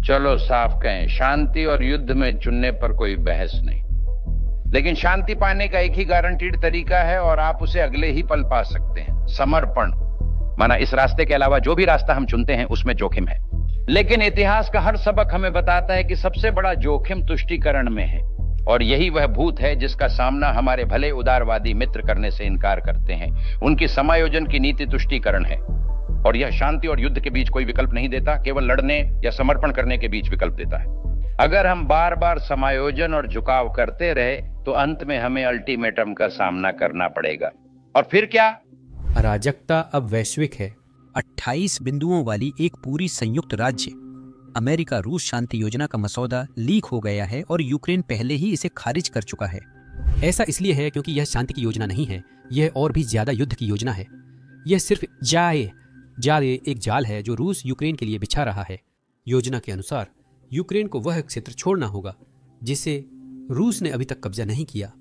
चलो साफ कहें, शांति और युद्ध में चुनने पर कोई बहस नहीं। लेकिन शांति पाने का एक ही गारंटीड तरीका है और आप उसे अगले ही पल पा सकते हैं, समर्पण। माना इस रास्ते के अलावा जो भी रास्ता हम चुनते हैं उसमें जोखिम है, लेकिन इतिहास का हर सबक हमें बताता है कि सबसे बड़ा जोखिम तुष्टीकरण में है, और यही वह भूत है जिसका सामना हमारे भले उदारवादी मित्र करने से इनकार करते हैं। उनकी समायोजन की नीति तुष्टीकरण है, और यह शांति और युद्ध के बीच कोई विकल्प नहीं देता, केवल लड़ने या समर्पण करने के बीच विकल्प देता है। अगर हम बार बार समायोजन और झुकाव करते रहे तो अंत में हमें अल्टीमेटम का सामना करना पड़ेगा। और फिर क्या? अराजकता अब वैश्विक है। 28 बिंदुओं वाली एक पूरी संयुक्त राज्य अमेरिका रूस शांति योजना का मसौदा लीक हो गया है और यूक्रेन पहले ही इसे खारिज कर चुका है। ऐसा इसलिए है क्योंकि यह शांति की योजना नहीं है, यह और भी ज्यादा युद्ध की योजना है। यह सिर्फ एक जाल है जो रूस यूक्रेन के लिए बिछा रहा है। योजना के अनुसार यूक्रेन को वह क्षेत्र छोड़ना होगा जिसे रूस ने अभी तक कब्जा नहीं किया।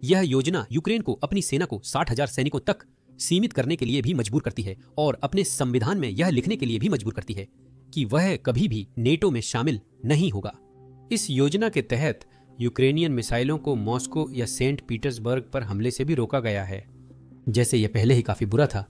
यह योजना यूक्रेन को अपनी सेना को 60,000 सैनिकों तक सीमित करने के लिए भी मजबूर करती है और अपने संविधान में यह लिखने के लिए भी मजबूर करती है कि वह कभी भी नेटो में शामिल नहीं होगा। इस योजना के तहत यूक्रेनियन मिसाइलों को मॉस्को या सेंट पीटर्सबर्ग पर हमले से भी रोका गया है, जैसे यह पहले ही काफी बुरा था।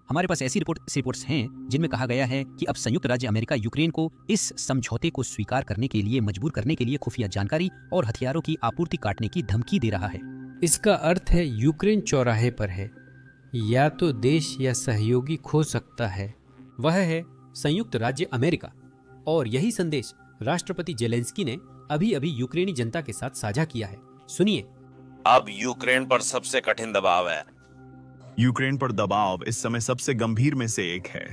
हमारे पास ऐसी रिपोर्ट्स हैं जिनमें कहा गया है कि अब संयुक्त राज्य अमेरिका यूक्रेन को इस समझौते को स्वीकार करने के लिए मजबूर करने के लिए खुफिया जानकारी और हथियारों की आपूर्ति काटने की धमकी दे रहा है। इसका अर्थ है यूक्रेन चौराहे पर है, या तो देश या सहयोगी खो सकता है, वह है संयुक्त राज्य अमेरिका। और यही संदेश राष्ट्रपति जेलेंस्की ने अभी अभी यूक्रेनी जनता के साथ साझा किया है। सुनिए। अब यूक्रेन पर सबसे कठिन दबाव है। यूक्रेन पर दबाव इस समय सबसे गंभीर में से एक है।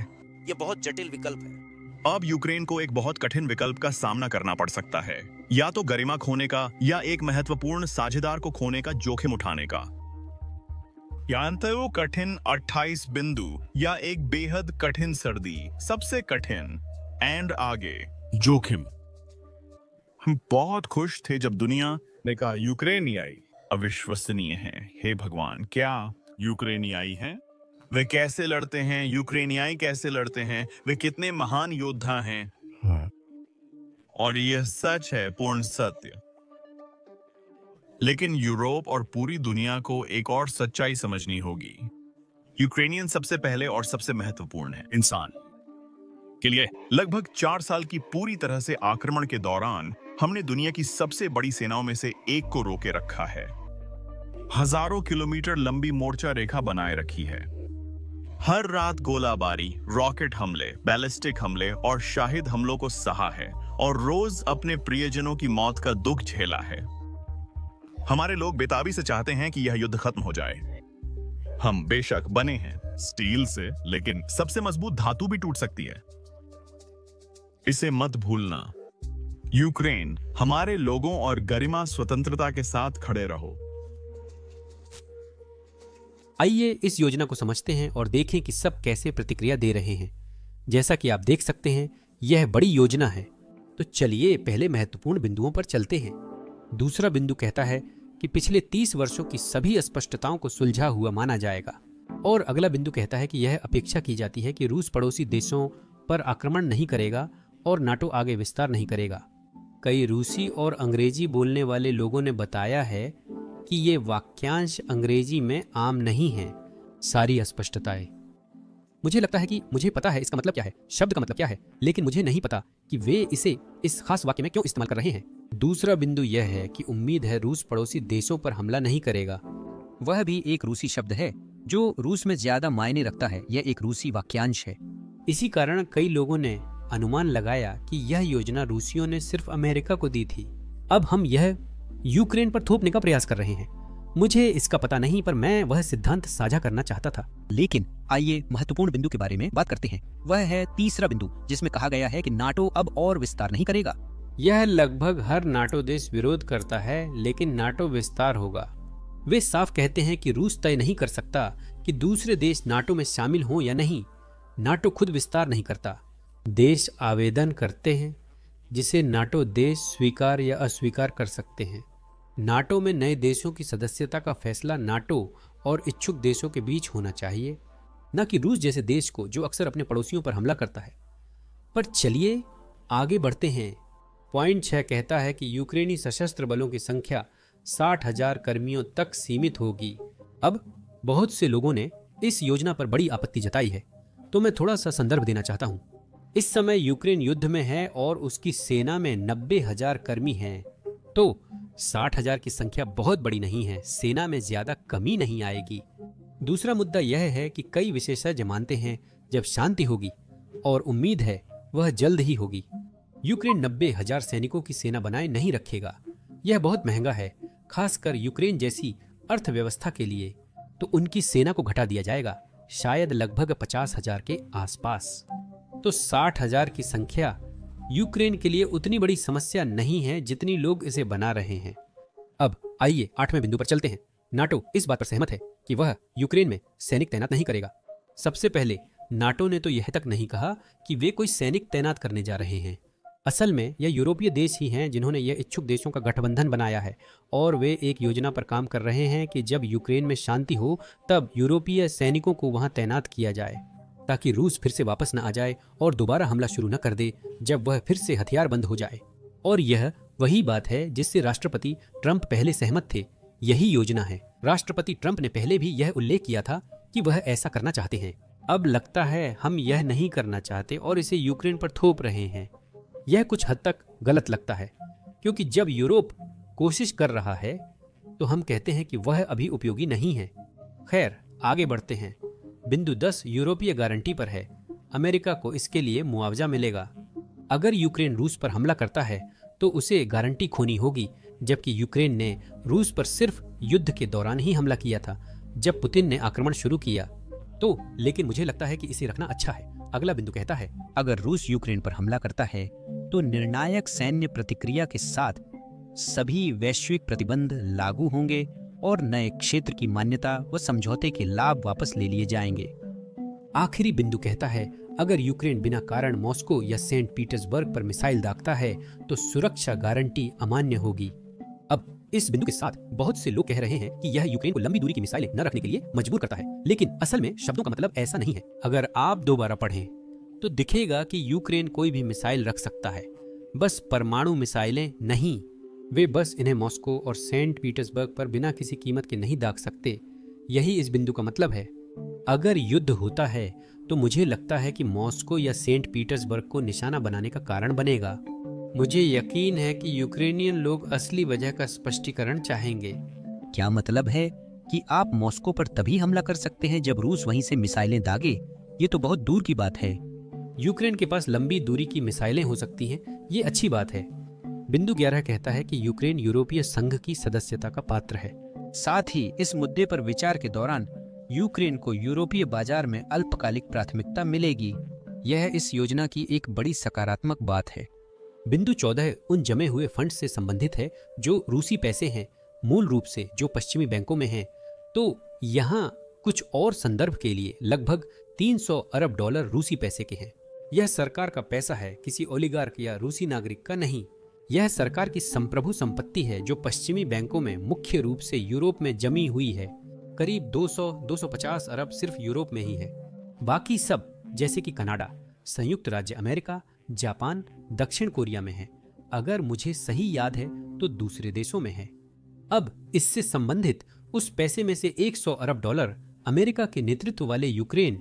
ये बहुत जटिल विकल्प है। अब यूक्रेन को एक बहुत कठिन विकल्प का सामना करना पड़ सकता है, या तो गरिमा खोने का या एक महत्वपूर्ण साझेदार को खोने का जोखिम उठाने का, या तो कठिन 28 बिंदु या एक बेहद कठिन सर्दी, सबसे कठिन एंड आगे जोखिम। हम बहुत खुश थे जब दुनिया ने कहा यूक्रेनियाई अविश्वसनीय हैं। हे भगवान, क्या यूक्रेनियाई हैं? वे कैसे लड़ते हैं? यूक्रेनियाई कैसे लड़ते हैं? वे कितने महान योद्धा हैं? और यह सच है, पूर्ण सत्य। लेकिन यूरोप और पूरी दुनिया को एक और सच्चाई समझनी होगी। यूक्रेनियन सबसे पहले और सबसे महत्वपूर्ण है। इंसान के लिए लगभग 4 साल की पूरी तरह से आक्रमण के दौरान हमने दुनिया की सबसे बड़ी सेनाओं में से एक को रोके रखा है। हजारों किलोमीटर लंबी मोर्चा रेखा बनाए रखी है। हर रात गोलाबारी, रॉकेट हमले, बैलिस्टिक हमले और शाहिद हमलों को सहा है और रोज अपने प्रियजनों की मौत का दुख झेला है। हमारे लोग बेताबी से चाहते हैं कि यह युद्ध खत्म हो जाए। हम बेशक बने हैं स्टील से, लेकिन सबसे मजबूत धातु भी टूट सकती है। इसे मत भूलना। यूक्रेन, हमारे लोगों और गरिमा स्वतंत्रता के साथ खड़े रहो। आइए इस योजना को समझते हैं और देखें कि सब कैसे प्रतिक्रिया दे रहे हैं। जैसा कि आप देख सकते हैं, यह बड़ी योजना है। तो चलिए पहले महत्वपूर्ण बिंदुओं पर चलते हैं। दूसरा बिंदु कहता है कि पिछले 30 वर्षों की सभी अस्पष्टताओं को सुलझा हुआ माना जाएगा। और अगला बिंदु कहता है कि यह अपेक्षा की जाती है कि रूस पड़ोसी देशों पर आक्रमण नहीं करेगा और नाटो आगे विस्तार नहीं करेगा। कई रूसी और अंग्रेजी बोलने वाले लोगों ने बताया है कि ये वाक्यांश अंग्रेजी में आम नहीं है। सारी अस्पष्टताएं। मुझे लगता है कि मुझे पता है इसका मतलब क्या है, शब्द का मतलब क्या है, लेकिन मुझे नहीं पता कि वे इसे इस खास वाक्य में क्यों इस्तेमाल कर रहे हैं। दूसरा बिंदु यह है कि उम्मीद है रूस पड़ोसी देशों पर हमला नहीं करेगा। वह भी एक रूसी शब्द है जो रूस में ज्यादा मायने रखता है। यह एक रूसी वाक्यांश है। इसी कारण कई लोगों ने अनुमान लगाया कि यह योजना रूसियों ने सिर्फ अमेरिका को दी थी। अब हम यह यूक्रेन पर थोपने का प्रयास कर रहे हैं। मुझे इसका पता नहीं, पर मैं वह सिद्धांत साझा करना चाहता था। लेकिन आइए महत्वपूर्ण बिंदु के बारे में बात करते हैं। वह है तीसरा बिंदु, जिसमें कहा गया है कि नाटो अब और विस्तार नहीं करेगा। यह लगभग हर नाटो देश विरोध करता है, लेकिन नाटो विस्तार होगा। वे साफ कहते हैं कि रूस तय नहीं कर सकता कि दूसरे देश नाटो में शामिल हों या नहीं। नाटो खुद विस्तार नहीं करता। देश आवेदन करते हैं जिसे नाटो देश स्वीकार या अस्वीकार कर सकते हैं। नाटो में नए देशों की सदस्यता का फैसला नाटो और इच्छुक देशों के बीच होना चाहिए, न कि रूस जैसे देश को जो अक्सर अपने पड़ोसियों पर हमला करता है। पर चलिए आगे बढ़ते हैं। पॉइंट 6 कहता है कि यूक्रेनी सशस्त्र बलों की संख्या 60,000 कर्मियों तक सीमित होगी। अब बहुत से लोगों ने इस योजना पर बड़ी आपत्ति जताई है, तो मैं थोड़ा सा संदर्भ देना चाहता हूं। इस समय यूक्रेन युद्ध में है और उसकी सेना में 90,000 कर्मी हैं, तो 60,000 की संख्या बहुत बड़ी नहीं है, सेना में ज्यादा कमी नहीं आएगी। दूसरा मुद्दा यह है कि कई विशेषज्ञ मानते हैं जब शांति होगी, और उम्मीद है वह जल्द ही होगी, यूक्रेन 90,000 सैनिकों की सेना बनाए नहीं रखेगा। यह बहुत महंगा है, खासकर यूक्रेन जैसी अर्थव्यवस्था के लिए, तो उनकी सेना को घटा दिया जाएगा, शायद लगभग 50,000 के आसपास। तो 60,000 की संख्या यूक्रेन के लिए उतनी बड़ी समस्या नहीं है जितनी लोग इसे बना रहे हैं। अब आइए 8वें बिंदु पर चलते हैं। नाटो इस बात पर सहमत है कि वह यूक्रेन में सैनिक तैनात नहीं करेगा। सबसे पहले नाटो ने तो यह तक नहीं कहा कि वे कोई सैनिक तैनात करने जा रहे हैं। असल में यह यूरोपीय देश ही हैं जिन्होंने यह इच्छुक देशों का गठबंधन बनाया है, और वे एक योजना पर काम कर रहे हैं कि जब यूक्रेन में शांति हो तब यूरोपीय सैनिकों को वहां तैनात किया जाए, ताकि रूस फिर से वापस न आ जाए और दोबारा हमला शुरू न कर दे जब वह फिर से हथियार बंद हो जाए। और यह वही बात है जिससे राष्ट्रपति ट्रंप पहले सहमत थे। यही योजना है। राष्ट्रपति ट्रंप ने पहले भी यह उल्लेख किया था कि वह ऐसा करना चाहते हैं। अब लगता है हम यह नहीं करना चाहते और इसे यूक्रेन पर थोप रहे हैं। यह कुछ हद तक गलत लगता है, क्योंकि जब यूरोप कोशिश कर रहा है तो हम कहते हैं कि वह अभी उपयोगी नहीं है। खैर, आगे बढ़ते हैं। बिंदु 10 यूरोपीय गारंटी पर है। अमेरिका को इसके लिए मुआवजा मिलेगा। अगर यूक्रेन रूस पर हमला करता है तो उसे गारंटी खोनी होगी, जबकि यूक्रेन ने रूस पर सिर्फ युद्ध के दौरान ही हमला किया था, जब पुतिन ने आक्रमण शुरू किया। तो लेकिन मुझे लगता है कि इसे रखना अच्छा है। अगला बिंदु कहता है, अगर रूस यूक्रेन पर हमला करता है तो निर्णायक सैन्य प्रतिक्रिया के साथ सभी वैश्विक प्रतिबंध लागू होंगे और नए क्षेत्र की मान्यता व समझौते के लाभ वापस ले लिए जाएंगे। आखिरी बिंदु कहता है, अगर यूक्रेन बिना कारण मॉस्को या सेंट पीटर्सबर्ग पर मिसाइल दागता है तो सुरक्षा गारंटी अमान्य होगी। अब इस बिंदु के साथ बहुत से लोग कह रहे हैं कि यह यूक्रेन को लंबी दूरी की मिसाइलें न रखने के लिए मजबूर करता है, लेकिन असल में शब्दों का मतलब ऐसा नहीं है। अगर आप दोबारा पढ़ें तो दिखेगा कि यूक्रेन कोई भी मिसाइल रख सकता है, बस परमाणु मिसाइलें नहीं। वे बस इन्हें मॉस्को और सेंट पीटर्सबर्ग पर बिना किसी कीमत के नहीं दाग सकते। यही इस बिंदु का मतलब है। अगर युद्ध होता है तो मुझे लगता है कि मॉस्को या सेंट पीटर्सबर्ग को निशाना बनाने का कारण बनेगा। मुझे यकीन है कि यूक्रेनियन लोग असली वजह का स्पष्टीकरण चाहेंगे। क्या मतलब है कि आप मॉस्को पर तभी हमला कर सकते हैं जब रूस वहीं से मिसाइलें दागे? ये तो बहुत दूर की बात है। यूक्रेन के पास लंबी दूरी की मिसाइलें हो सकती हैं, ये अच्छी बात है। बिंदु 11 कहता है कि यूक्रेन यूरोपीय संघ की सदस्यता का पात्र है। साथ ही इस मुद्दे पर विचार के दौरान यूक्रेन को यूरोपीय बाजार में अल्पकालिक प्राथमिकता मिलेगी। यह इस योजना की एक बड़ी सकारात्मक बात है। बिंदु 14 उन जमे हुए फंड से संबंधित है जो रूसी पैसे हैं, मूल रूप से जो पश्चिमी बैंकों में हैं। तो यहाँ कुछ और संदर्भ के लिए लगभग 300 अरब डॉलर रूसी पैसे के हैं। यह सरकार का पैसा है, किसी ओलिगार्क या रूसी नागरिक का नहीं। यह सरकार की संप्रभु संपत्ति है जो पश्चिमी बैंकों में मुख्य रूप से यूरोप में जमी हुई है। करीब 200-250 अरब सिर्फ यूरोप में ही है। बाकी सब जैसे कि कनाडा, संयुक्त राज्य अमेरिका, जापान, दक्षिण कोरिया में है। अगर मुझे सही याद है तो दूसरे देशों में है। अब इससे संबंधित उस पैसे में से 100 अरब डॉलर अमेरिका के नेतृत्व वाले यूक्रेन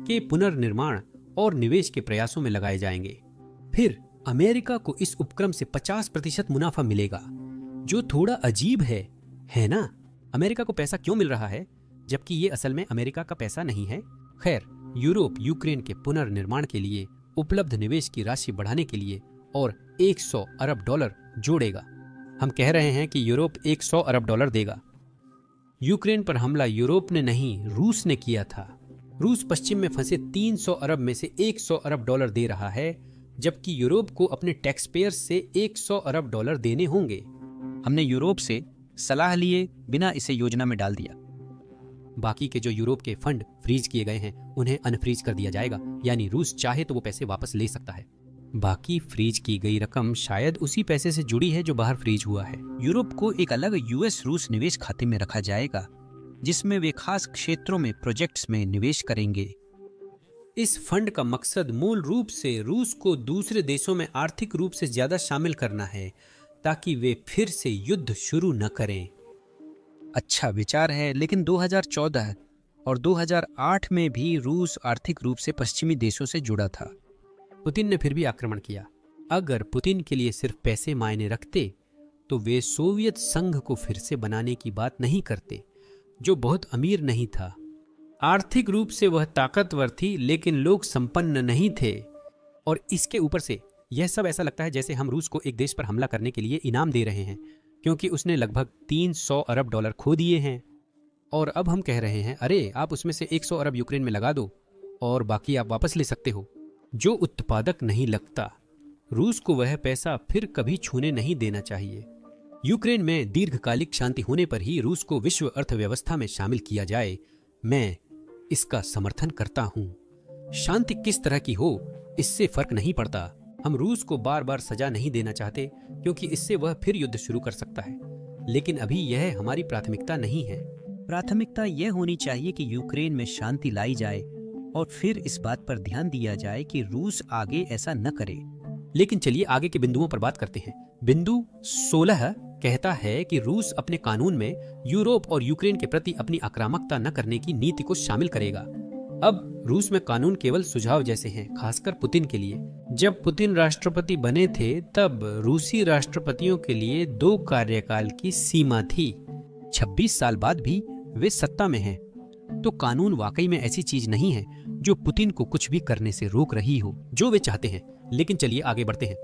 के पुनर्निर्माण और निवेश के प्रयासों में लगाए जाएंगे। फिर अमेरिका को इस उपक्रम से 50% मुनाफा मिलेगा, जो थोड़ा अजीब है ना? अमेरिका को पैसा क्यों मिल रहा है जबकि ये असल में अमेरिका का पैसा नहीं है? खैर, यूरोप यूक्रेन के पुनर्निर्माण के लिए उपलब्ध निवेश की राशि बढ़ाने के लिए और 100 अरब डॉलर जोड़ेगा। हम कह रहे हैं कि यूरोप 100 अरब डॉलर देगा। यूक्रेन पर हमला यूरोप ने नहीं, रूस ने किया था। रूस पश्चिम में फंसे 300 अरब में से 100 अरब डॉलर दे रहा है, जबकि यूरोप को अपने टैक्स पेयर्स से 100 अरब डॉलर देने होंगे। हमने यूरोप से सलाह लिए बिना इसे योजना में डाल दिया। बाकी के जो यूरोप के फंड फ्रीज किए गए हैं उन्हें अनफ्रीज कर दिया जाएगा, यानी रूस चाहे तो वो पैसे वापस ले सकता है। बाकी फ्रीज की गई रकम शायद उसी पैसे से जुड़ी है जो बाहर फ्रीज हुआ है। यूरोप को एक अलग यूएस रूस निवेश खाते में रखा जाएगा, जिसमें वे खास क्षेत्रों में प्रोजेक्ट्स में निवेश करेंगे। इस फंड का मकसद मूल रूप से रूस को दूसरे देशों में आर्थिक रूप से ज्यादा शामिल करना है ताकि वे फिर से युद्ध शुरू न करें। अच्छा विचार है, लेकिन 2014 और 2008 में भी रूस आर्थिक रूप से पश्चिमी देशों से जुड़ा था। पुतिन ने फिर भी आक्रमण किया। अगर पुतिन के लिए सिर्फ पैसे मायने रखते तो वे सोवियत संघ को फिर से बनाने की बात नहीं करते, जो बहुत अमीर नहीं था। आर्थिक रूप से वह ताकतवर थी, लेकिन लोग संपन्न नहीं थे। और इसके ऊपर से यह सब ऐसा लगता है जैसे हम रूस को एक देश पर हमला करने के लिए इनाम दे रहे हैं, क्योंकि उसने लगभग 300 अरब डॉलर खो दिए हैं। और अब हम कह रहे हैं, अरे आप उसमें से 100 अरब यूक्रेन में लगा दो और बाकी आप वापस ले सकते हो। जो उत्पादक नहीं लगता, रूस को वह पैसा फिर कभी छूने नहीं देना चाहिए। यूक्रेन में दीर्घकालिक शांति होने पर ही रूस को विश्व अर्थव्यवस्था में शामिल किया जाए। मैं इसका समर्थन करता हूं। शांति किस तरह की हो, इससे फर्क नहीं पड़ता। हम रूस को बार बार सजा नहीं देना चाहते, क्योंकि इससे वह फिर युद्ध शुरू कर सकता है। लेकिन अभी यह हमारी प्राथमिकता नहीं है। प्राथमिकता यह होनी चाहिए कि यूक्रेन में शांति लाई जाए और फिर इस बात पर ध्यान दिया जाए कि रूस आगे ऐसा न करे। लेकिन चलिए आगे के बिंदुओं पर बात करते हैं। बिंदु 16 कहता है कि रूस अपने कानून में यूरोप और यूक्रेन के प्रति अपनी आक्रामकता न करने की नीति को शामिल करेगा। अब रूस में कानून केवल सुझाव जैसे हैं, खासकर पुतिन के लिए। जब पुतिन राष्ट्रपति बने थे तब रूसी राष्ट्रपतियों के लिए 2 कार्यकाल की सीमा थी। 26 साल बाद भी वे सत्ता में हैं, तो कानून वाकई में ऐसी चीज नहीं है जो पुतिन को कुछ भी करने से रोक रही हो, जो वे चाहते हैं। लेकिन चलिए आगे बढ़ते हैं।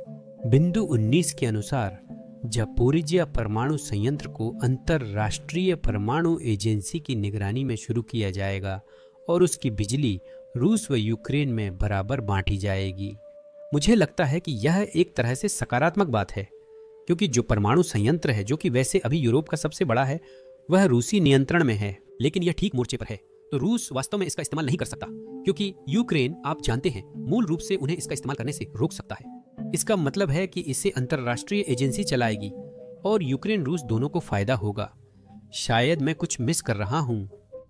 बिंदु 19 के अनुसार जापोरिजिया परमाणु संयंत्र को अंतरराष्ट्रीय परमाणु एजेंसी की निगरानी में शुरू किया जाएगा और उसकी बिजली रूस व यूक्रेन में बराबर बांटी जाएगी। मुझे लगता है कि यह एक तरह से सकारात्मक बात है, क्योंकि जो परमाणु संयंत्र है, जो कि वैसे अभी यूरोप का सबसे बड़ा है, वह रूसी नियंत्रण में है। लेकिन यह ठीक मोर्चे पर है, तो रूस वास्तव में इसका इस्तेमाल नहीं कर सकता, क्योंकि यूक्रेन, आप जानते हैं, मूल रूप से उन्हें इसका इस्तेमाल करने से रोक सकता है। इसका मतलब है कि इसे अंतरराष्ट्रीय एजेंसी चलाएगी और यूक्रेन रूस दोनों को फायदा होगा। शायद मैं कुछ मिस कर रहा हूं,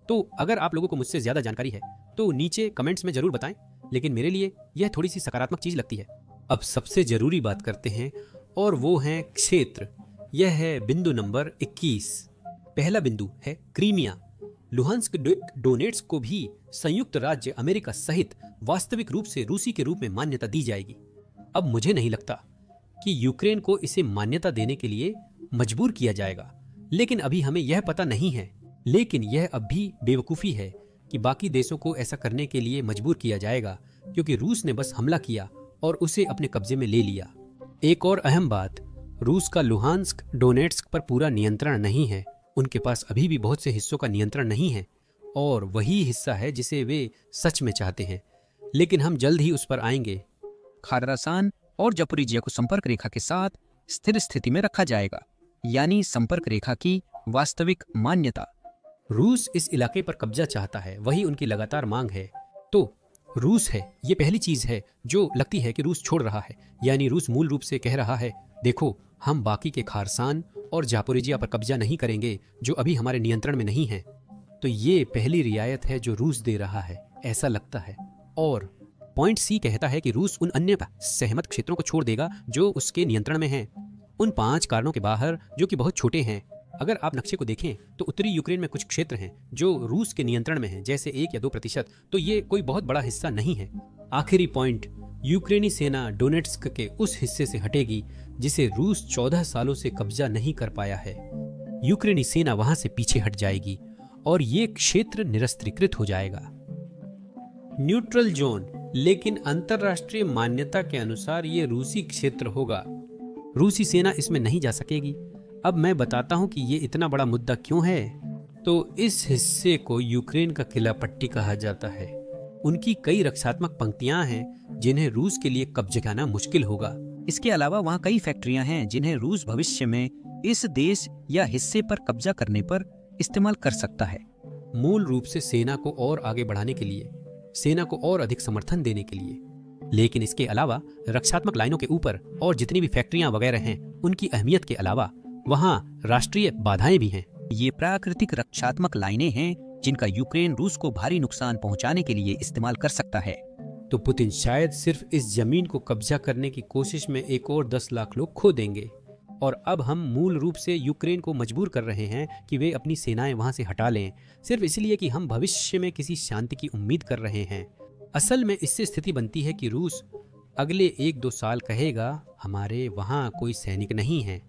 तो अगर आप लोगों को मुझसे ज्यादा जानकारी है तो नीचे कमेंट्स में जरूर बताएं, लेकिन मेरे लिए यह थोड़ी सी सकारात्मक चीज लगती है। अब सबसे जरूरी बात करते हैं, और वो है क्षेत्र। यह है बिंदु नंबर 21। पहला बिंदु है क्रीमिया। लुहांस्क डोनेट्स्क को भी संयुक्त राज्य अमेरिका सहित वास्तविक रूप से रूसी के रूप में मान्यता दी जाएगी। अब मुझे नहीं लगता कि यूक्रेन को इसे मान्यता देने के लिए मजबूर किया जाएगा, लेकिन अभी हमें यह पता नहीं है। लेकिन यह अब भी बेवकूफ़ी है कि बाकी देशों को ऐसा करने के लिए मजबूर किया जाएगा, क्योंकि रूस ने बस हमला किया और उसे अपने कब्जे में ले लिया। एक और अहम बात, रूस का लुहांस्क डोनेट्स्क पर पूरा नियंत्रण नहीं है। उनके पास अभी भी बहुत से हिस्सों का नियंत्रण नहीं है, और वही हिस्सा है जिसे वे सच में चाहते हैं। लेकिन हम जल्द ही उस पर आएंगे। खारासान और जापोरिजिया को संपर्क रेखा के साथ स्थिर स्थिति में रखा जाएगा, यानी संपर्क रेखा की वास्तविक मान्यता। रूस इस इलाके पर कब्जा चाहता है, वही उनकी लगातार मांग है। तो रूस है, ये पहली चीज है जो लगती है कि रूस छोड़ रहा है। यानी रूस मूल रूप से कह रहा है, देखो, हम बाकी के खारसान और जापोरिजिया पर कब्जा नहीं करेंगे जो अभी हमारे नियंत्रण में नहीं है। तो ये पहली रियायत है जो रूस दे रहा है, ऐसा लगता है। और पॉइंट सी कहता है कि रूस उन अन्य सहमत क्षेत्रों को छोड़ देगा जो उसके नियंत्रण में हैं, उन 5 कारणों के बाहर जो कि बहुत छोटे हैं। अगर आप नक्शे को देखें तो उत्तरी यूक्रेन में कुछ क्षेत्र हैं जो रूस के नियंत्रण में हैं, जैसे 1 या 2%, तो ये कोई बहुत बड़ा हिस्सा नहीं है। आखिरी पॉइंट, यूक्रेनी सेना डोनेट्स्क के उस हिस्से से हटेगी जिसे रूस 14 सालों से कब्जा नहीं कर पाया है। यूक्रेनी सेना वहां से पीछे हट जाएगी और ये क्षेत्र निरस्त्रीकृत हो जाएगा। न्यूट्रल जोन, लेकिन अंतरराष्ट्रीय मान्यता के अनुसार ये रूसी क्षेत्र होगा। रूसी सेना इसमें नहीं जा सकेगी। अब मैं बताता हूं कि ये इतना बड़ा मुद्दा क्यों है। तो इस हिस्से को यूक्रेन का किला पट्टी कहा जाता है। उनकी कई रक्षात्मक पंक्तियां हैं जिन्हें रूस के लिए कब्जा मुश्किल होगा। इसके अलावा वहाँ कई फैक्ट्रियां हैं जिन्हें रूस भविष्य में इस देश या हिस्से पर कब्जा करने पर इस्तेमाल कर सकता है। मूल रूप से सेना को और आगे बढ़ाने के लिए, सेना को और अधिक समर्थन देने के लिए। लेकिन इसके अलावा रक्षात्मक लाइनों के ऊपर और जितनी भी फैक्ट्रियां वगैरह हैं, उनकी अहमियत के अलावा वहाँ राष्ट्रीय बाधाएं भी हैं। ये प्राकृतिक रक्षात्मक लाइनें हैं जिनका यूक्रेन रूस को भारी नुकसान पहुंचाने के लिए इस्तेमाल कर सकता है। तो पुतिन शायद सिर्फ इस जमीन को कब्जा करने की कोशिश में एक और 10 लाख लोग खो देंगे। और अब हम मूल रूप से यूक्रेन को मजबूर कर रहे हैं कि वे अपनी सेनाएं वहां से हटा लें, सिर्फ इसलिए कि हम भविष्य में किसी शांति की उम्मीद कर रहे हैं। असल में इससे स्थिति बनती है कि रूस अगले 1-2 साल कहेगा हमारे वहां कोई सैनिक नहीं है,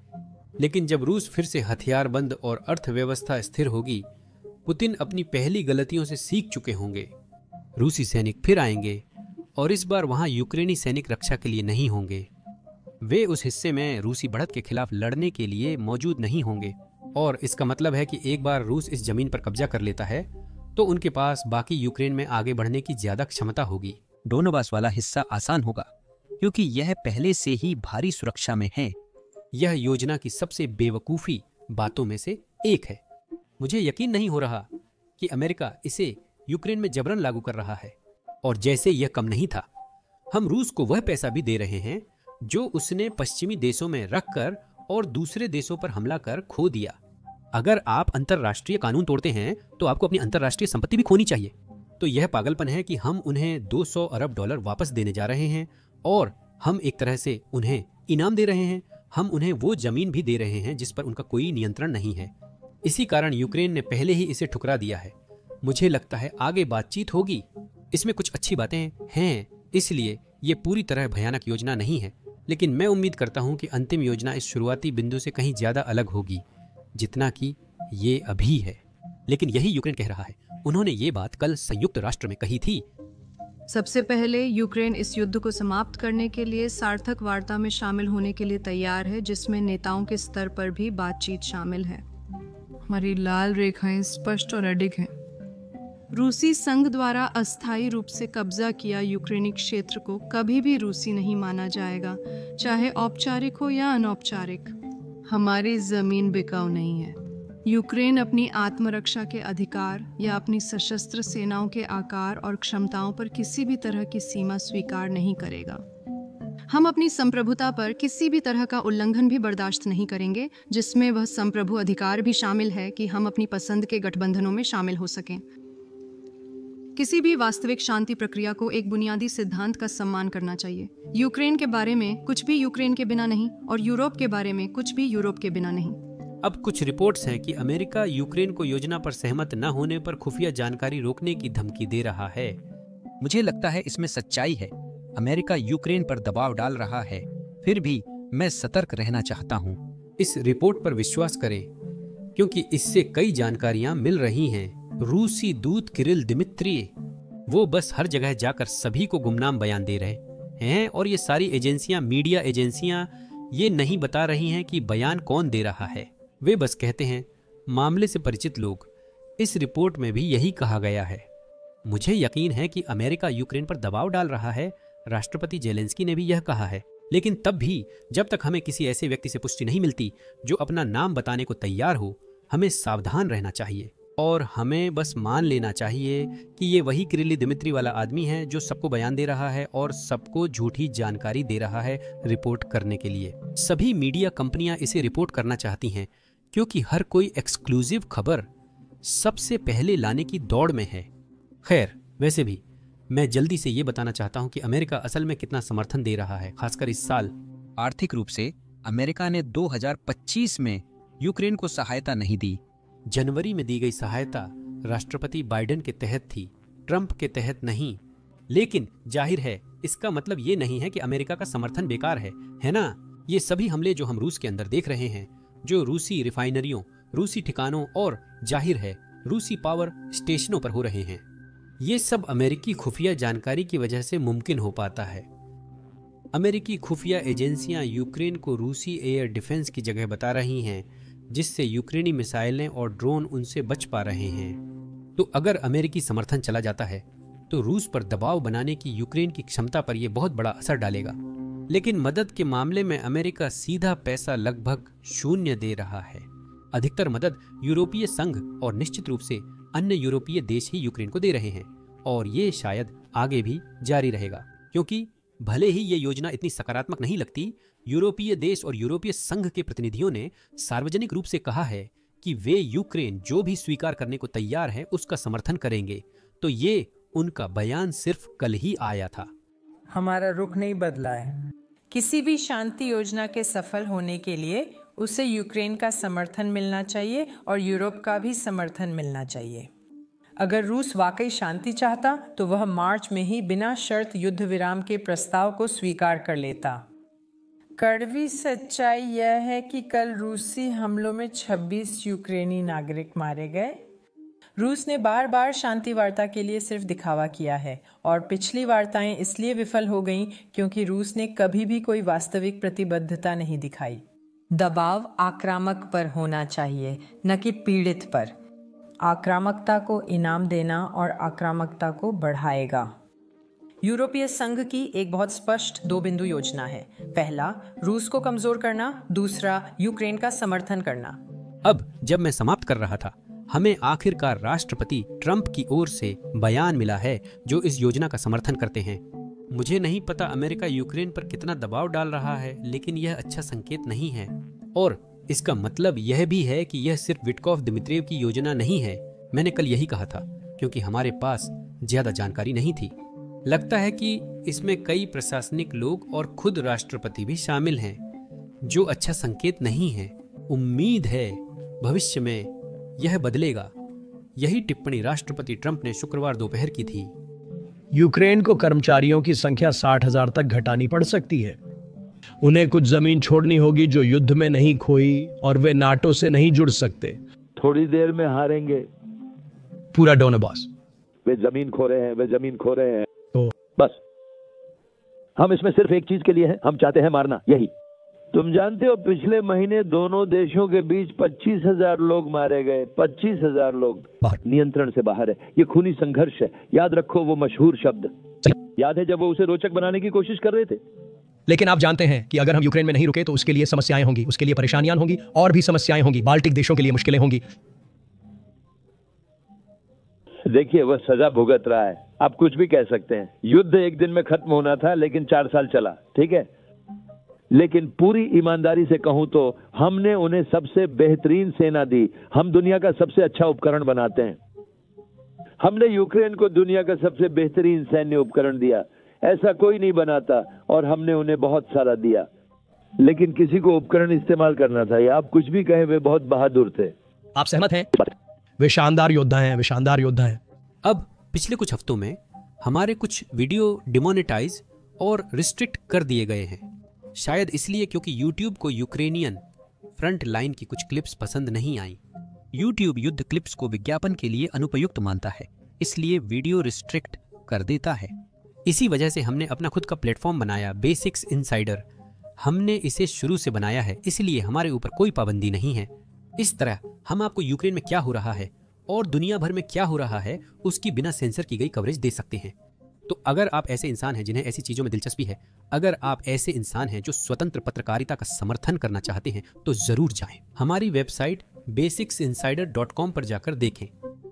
लेकिन जब रूस फिर से हथियारबंद और अर्थव्यवस्था स्थिर होगी, पुतिन अपनी पहली गलतियों से सीख चुके होंगे। रूसी सैनिक फिर आएंगे और इस बार वहां यूक्रेनी सैनिक रक्षा के लिए नहीं होंगे। वे उस हिस्से में रूसी बढ़त के खिलाफ लड़ने के लिए मौजूद नहीं होंगे। और इसका मतलब है कि एक बार रूस इस जमीन पर कब्जा कर लेता है तो उनके पास बाकी यूक्रेन में आगे बढ़ने की ज्यादा क्षमता होगी। डोनबास वाला हिस्सा आसान होगा क्योंकि यह पहले से ही भारी सुरक्षा में है। यह योजना की सबसे बेवकूफी बातों में से एक है। मुझे यकीन नहीं हो रहा कि अमेरिका इसे यूक्रेन में जबरन लागू कर रहा है। और जैसे यह कम नहीं था, हम रूस को वह पैसा भी दे रहे हैं जो उसने पश्चिमी देशों में रखकर और दूसरे देशों पर हमला कर खो दिया। अगर आप अंतरराष्ट्रीय कानून तोड़ते हैं तो आपको अपनी अंतरराष्ट्रीय संपत्ति भी खोनी चाहिए। तो यह पागलपन है कि हम उन्हें $200 अरब वापस देने जा रहे हैं और हम एक तरह से उन्हें इनाम दे रहे हैं। हम उन्हें वो जमीन भी दे रहे हैं जिस पर उनका कोई नियंत्रण नहीं है। इसी कारण यूक्रेन ने पहले ही इसे ठुकरा दिया है। मुझे लगता है आगे बातचीत होगी। इसमें कुछ अच्छी बातें हैं, इसलिए ये पूरी तरह भयानक योजना नहीं है, लेकिन मैं उम्मीद करता हूं कि अंतिम योजना इस शुरुआती बिंदु से कहीं ज्यादा अलग होगी जितना कि ये अभी है। लेकिन यही यूक्रेन कह रहा है। उन्होंने ये बात कल संयुक्त राष्ट्र में कही थी। सबसे पहले यूक्रेन इस युद्ध को समाप्त करने के लिए सार्थक वार्ता में शामिल होने के लिए तैयार है, जिसमें नेताओं के स्तर पर भी बातचीत शामिल है। हमारी लाल रेखाएं स्पष्ट और अडिग हैं। रूसी संघ द्वारा अस्थायी रूप से कब्जा किया यूक्रेनी क्षेत्र को कभी भी रूसी नहीं माना जाएगा, चाहे औपचारिक हो या अनौपचारिक। हमारी जमीन बिकाऊ नहीं है। यूक्रेन अपनी आत्मरक्षा के अधिकार या अपनी सशस्त्र सेनाओं के आकार और क्षमताओं पर किसी भी तरह की सीमा स्वीकार नहीं करेगा। हम अपनी संप्रभुता पर किसी भी तरह का उल्लंघन भी बर्दाश्त नहीं करेंगे, जिसमें वह संप्रभु अधिकार भी शामिल है कि हम अपनी पसंद के गठबंधनों में शामिल हो सकें। किसी भी वास्तविक शांति प्रक्रिया को एक बुनियादी सिद्धांत का सम्मान करना चाहिए। यूक्रेन के बारे में कुछ भी यूक्रेन के बिना नहीं और यूरोप के बारे में कुछ भी यूरोप के बिना नहीं। अब कुछ रिपोर्ट्स हैं कि अमेरिका यूक्रेन को योजना पर सहमत न होने पर खुफिया जानकारी रोकने की धमकी दे रहा है। मुझे लगता है इसमें सच्चाई है। अमेरिका यूक्रेन पर दबाव डाल रहा है, फिर भी मैं सतर्क रहना चाहता हूँ। इस रिपोर्ट पर विश्वास करें क्योंकि इससे कई जानकारियां मिल रही हैं। रूसी दूत किरिल दिमित्री वो बस हर जगह जाकर सभी को गुमनाम बयान दे रहे हैं और ये सारी एजेंसियां, मीडिया एजेंसियां ये नहीं बता रही हैं कि बयान कौन दे रहा है। वे बस कहते हैं मामले से परिचित लोग। इस रिपोर्ट में भी यही कहा गया है। मुझे यकीन है कि अमेरिका यूक्रेन पर दबाव डाल रहा है। राष्ट्रपति जेलेंस्की ने भी यह कहा है। लेकिन तब भी जब तक हमें किसी ऐसे व्यक्ति से पुष्टि नहीं मिलती जो अपना नाम बताने को तैयार हो, हमें सावधान रहना चाहिए और हमें बस मान लेना चाहिए कि ये वही किरिल दिमित्री वाला आदमी है जो सबको बयान दे रहा है और सबको झूठी जानकारी दे रहा है रिपोर्ट करने के लिए। सभी मीडिया कंपनियां इसे रिपोर्ट करना चाहती हैं क्योंकि हर कोई एक्सक्लूसिव खबर सबसे पहले लाने की दौड़ में है। खैर, वैसे भी मैं जल्दी से ये बताना चाहता हूं कि अमेरिका असल में कितना समर्थन दे रहा है, खासकर इस साल। आर्थिक रूप से अमेरिका ने 2025 में यूक्रेन को सहायता नहीं दी। जनवरी में दी गई सहायता राष्ट्रपति बाइडेन के तहत थी, ट्रंप के तहत नहीं। लेकिन जाहिर है इसका मतलब ये नहीं है कि अमेरिका का समर्थन बेकार है ना? ये सभी हमले जो हम रूस के अंदर देख रहे हैं, जो रूसी रिफाइनरियों, रूसी ठिकानों और जाहिर है रूसी पावर स्टेशनों पर हो रहे हैं, ये सब अमेरिकी खुफिया जानकारी की वजह से मुमकिन हो पाता है। अमेरिकी खुफिया एजेंसियां यूक्रेन को रूसी एयर डिफेंस की जगह बता रही हैं, जिससे यूक्रेनी मिसाइलें और ड्रोन उनसे बच पा रहे हैं। तो अगर अमेरिकी समर्थन चला जाता है तो रूस पर दबाव बनाने की यूक्रेन की क्षमता पर यह बहुत बड़ा असर डालेगा। लेकिन मदद के मामले में अमेरिका सीधा पैसा लगभग शून्य दे रहा है। अधिकतर मदद यूरोपीय संघ और निश्चित रूप से अन्य यूरोपीय देश ही यूक्रेन को दे रहे हैं और ये शायद आगे भी जारी रहेगा, क्योंकि भले ही ये योजना इतनी सकारात्मक नहीं लगती, यूरोपीय देश और यूरोपीय संघ के प्रतिनिधियों ने सार्वजनिक रूप से कहा है कि वे यूक्रेन जो भी स्वीकार करने को तैयार है उसका समर्थन करेंगे। तो ये उनका बयान सिर्फ कल ही आया था। हमारा रुख नहीं बदला है। किसी भी शांति योजना के सफल होने के लिए उसे यूक्रेन का समर्थन मिलना चाहिए और यूरोप का भी समर्थन मिलना चाहिए। अगर रूस वाकई शांति चाहता तो वह मार्च में ही बिना शर्त युद्ध विराम के प्रस्ताव को स्वीकार कर लेता। कड़वी सच्चाई यह है कि कल रूसी हमलों में 26 यूक्रेनी नागरिक मारे गए। रूस ने बार बार शांति वार्ता के लिए सिर्फ दिखावा किया है और पिछली वार्ताएं इसलिए विफल हो गईं क्योंकि रूस ने कभी भी कोई वास्तविक प्रतिबद्धता नहीं दिखाई। दबाव आक्रामक पर होना चाहिए, न कि पीड़ित पर। आक्रामकता को इनाम देना और आक्रामकता को बढ़ाएगा। यूरोपीय संघ की एक बहुत स्पष्ट 2 बिंदु योजना है। पहला, रूस को कमजोर करना, दूसरा, यूक्रेन का समर्थन करना। अब जब मैं समाप्त कर रहा था, हमें आखिरकार राष्ट्रपति ट्रंप की ओर से बयान मिला है जो इस योजना का समर्थन करते हैं। मुझे नहीं पता अमेरिका यूक्रेन पर कितना दबाव डाल रहा है, लेकिन यह अच्छा संकेत नहीं है। और इसका मतलब यह भी है कि यह सिर्फ विटकॉफ दिमित्रिएव की योजना नहीं है। मैंने कल यही कहा था, क्योंकि हमारे पास ज्यादा जानकारी नहीं थी। लगता है कि इसमें कई प्रशासनिक लोग और खुद राष्ट्रपति भी शामिल हैं, जो अच्छा संकेत नहीं है। उम्मीद है भविष्य में यह बदलेगा। यही टिप्पणी राष्ट्रपति ट्रंप ने शुक्रवार दोपहर की थी। यूक्रेन को कर्मचारियों की संख्या 60,000 तक घटानी पड़ सकती है। उन्हें कुछ जमीन छोड़नी होगी जो युद्ध में नहीं खोई, और वे नाटो से नहीं जुड़ सकते। थोड़ी देर में हारेंगे। पूरा डोनेबास वे जमीन खो रहे हैं तो बस हम इसमें सिर्फ एक चीज के लिए हैं, हम चाहते हैं मारना। यही तुम जानते हो, पिछले महीने दोनों देशों के बीच 25,000 लोग मारे गए। 25,000 लोग नियंत्रण से बाहर है। ये खूनी संघर्ष है। याद रखो वो मशहूर शब्द, याद है जब वो उसे रोचक बनाने की कोशिश कर रहे थे। लेकिन आप जानते हैं कि अगर हम यूक्रेन में नहीं रुके तो उसके लिए समस्याएं होंगी, उसके लिए परेशानियां होंगी, और भी समस्याएं होंगी। बाल्टिक देशों के लिए मुश्किलें होंगी। देखिए वह सजा भुगत रहा है। आप कुछ भी कह सकते हैं। युद्ध एक दिन में खत्म होना था, लेकिन 4 साल चला। ठीक है, लेकिन पूरी ईमानदारी से कहूं तो हमने उन्हें सबसे बेहतरीन सेना दी। हम दुनिया का सबसे अच्छा उपकरण बनाते हैं। हमने यूक्रेन को दुनिया का सबसे बेहतरीन सैन्य उपकरण दिया। ऐसा कोई नहीं बनाता, और हमने उन्हें बहुत सारा दिया। लेकिन किसी को उपकरण इस्तेमाल करना था। या आप कुछ भी कहें, वे बहुत बहादुर थे। आप सहमत हैं? वे शानदार योद्धा हैं, वे शानदार योद्धा हैं। अब पिछले कुछ हफ्तों में हमारे कुछ वीडियो डिमोनेटाइज और रिस्ट्रिक्ट कर दिए गए हैं। शायद इसलिए क्योंकि YouTube को यूक्रेनियन फ्रंट लाइन की कुछ क्लिप्स पसंद नहीं आई। YouTube युद्ध क्लिप्स को विज्ञापन के लिए अनुपयुक्त मानता है, इसलिए वीडियो रिस्ट्रिक्ट कर देता है। इसी वजह से हमने अपना खुद का प्लेटफॉर्म बनाया, बेसिक्स इनसाइडर। हमने इसे शुरू से बनाया है, इसलिए हमारे ऊपर कोई पाबंदी नहीं है। इस तरह हम आपको यूक्रेन में क्या हो रहा है और दुनिया भर में क्या हो रहा है उसकी बिना सेंसर की गई कवरेज दे सकते हैं। तो अगर आप ऐसे इंसान हैं जिन्हें ऐसी चीजों में दिलचस्पी है, अगर आप ऐसे इंसान हैं जो स्वतंत्र पत्रकारिता का समर्थन करना चाहते हैं, तो जरूर जाएं। हमारी वेबसाइट basicsinsider.com पर जाकर देखें।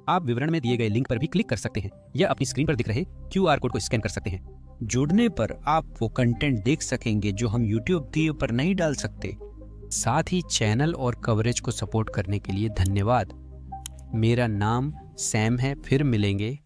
आप विवरण में दिए गए लिंक पर भी क्लिक कर सकते हैं या अपनी स्क्रीन पर दिख रहे QR कोड को स्कैन कर सकते हैं। जुड़ने पर आप वो कंटेंट देख सकेंगे जो हम YouTube वीडियो पर नहीं डाल सकते। साथ ही चैनल और कवरेज को सपोर्ट करने के लिए धन्यवाद। मेरा नाम सैम है। फिर मिलेंगे।